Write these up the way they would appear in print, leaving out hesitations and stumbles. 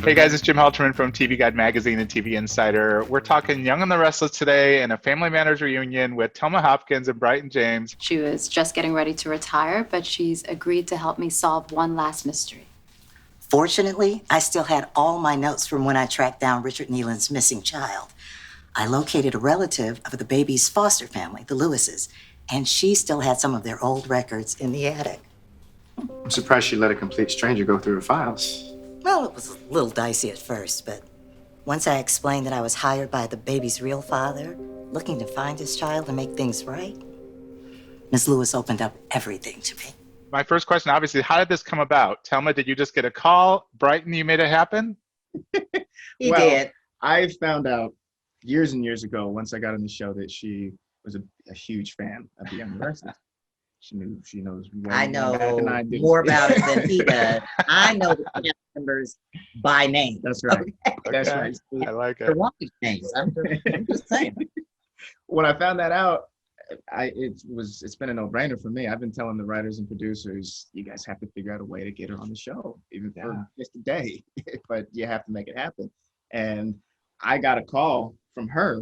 Hey guys, it's Jim Halterman from TV Guide Magazine and TV Insider. We're talking Young and the Restless today and a Family Matters reunion with Telma Hopkins and Bryton James. She was just getting ready to retire, but she's agreed to help me solve one last mystery. Fortunately, I still had all my notes from when I tracked down Richard Nealon's missing child. I located a relative of the baby's foster family, the Lewises, and she still had some of their old records in the attic. I'm surprised she let a complete stranger go through her files. Well, it was a little dicey at first, but once I explained that I was hired by the baby's real father, looking to find his child and make things right, Ms. Lewis opened up everything to me. My first question, obviously, how did this come about? Telma, did you just get a call? Bryton, you made it happen? He did. I found out years and years ago, once I got on the show, that she was a huge fan of the Young and the Restless. She knows more I about it than know I do. more about it than he does. I know the cast members by name. That's right. That's Okay. right. I like They're it. wanted names. I'm just saying. When I found that out, it's been a no-brainer for me. I've been telling the writers and producers, you guys have to figure out a way to get her on the show, even for just a day, but you have to make it happen. And I got a call from her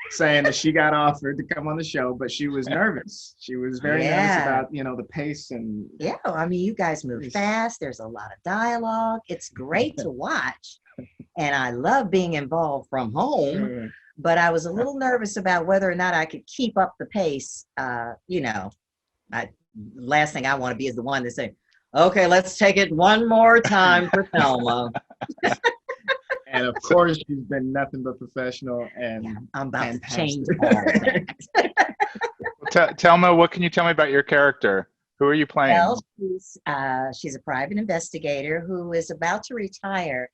saying that she got offered to come on the show, but she was nervous. She was very nervous about, the pace and. Yeah, I mean, you guys move fast. There's a lot of dialogue. It's great to watch. And I love being involved from home, but I was a little nervous about whether or not I could keep up the pace. Last thing I want to be is the one to say, okay, let's take it one more time for Telma. And of course, she's been nothing but professional and I'm about fantastic. to change all that. Telma, what can you tell me about your character? Who are you playing? Well, she's a private investigator who is about to retire,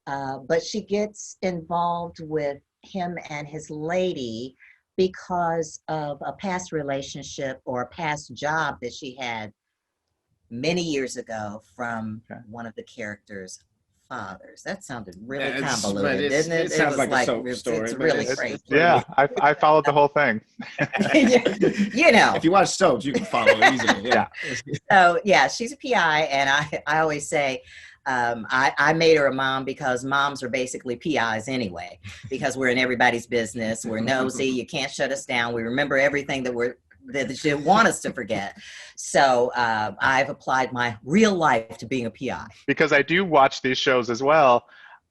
but she gets involved with him and his lady because of a past relationship or a past job that she had many years ago from one of the characters' fathers. That sounded really convoluted, didn't it? It sounds like a soap story. It's really crazy. Yeah, I followed the whole thing. If you watch soaps, you can follow it easily. Yeah. So yeah, she's a PI, and I always say I made her a mom because moms are basically PIs anyway, because we're in everybody's business. We're nosy. You can't shut us down. We remember everything that you want us to forget. So I've applied my real life to being a PI. Because I do watch these shows as well.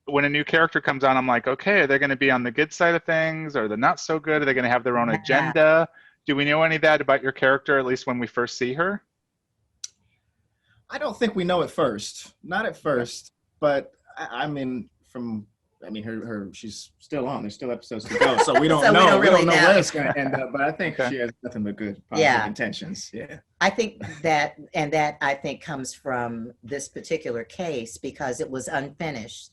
When a new character comes on, I'm like, okay, are they going to be on the good side of things or the not so good? Are they going to have their own agenda? Do we know any of that about your character, at least when we first see her? I don't think we know at first. Not at first, but she's still on. There's still episodes to go, so we don't So know. we don't really know. Where it's going to end up. But I think she has nothing but good, positive intentions. Yeah. I think that I think comes from this particular case because it was unfinished,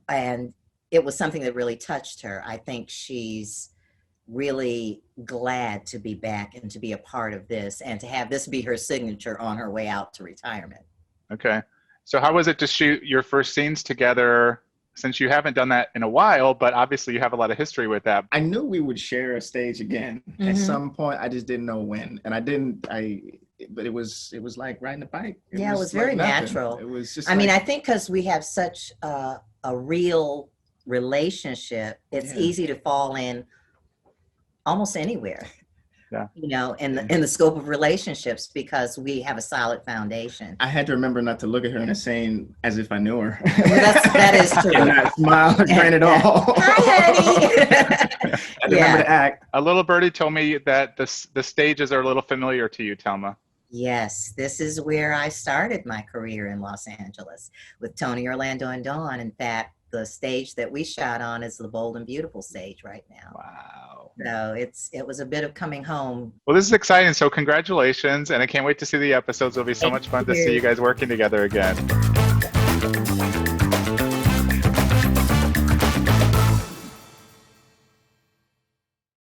and it was something that really touched her. I think she's really glad to be back and to be a part of this and to have this be her signature on her way out to retirement. Okay. So how was it to shoot your first scenes together, since you haven't done that in a while, but obviously you have a lot of history with that? I knew we would share a stage again at some point. I just didn't know when. And but it was like riding a bike. It was very natural. It was just I think because we have such a real relationship, it's easy to fall in almost anywhere. In the scope of relationships, because we have a solid foundation. I had to remember not to look at her and saying as if I knew her. That is true. And not smile and grin at all. Hi, honey. I remember to act. A little birdie told me that the stages are a little familiar to you, Telma. Yes, this is where I started my career in Los Angeles with Tony, Orlando, and Dawn. In fact, the stage that we shot on is the Bold and Beautiful stage right now. Wow. So it was a bit of coming home. Well, this is exciting. So congratulations. And I can't wait to see the episodes. It'll be so much fun to see you guys working together again.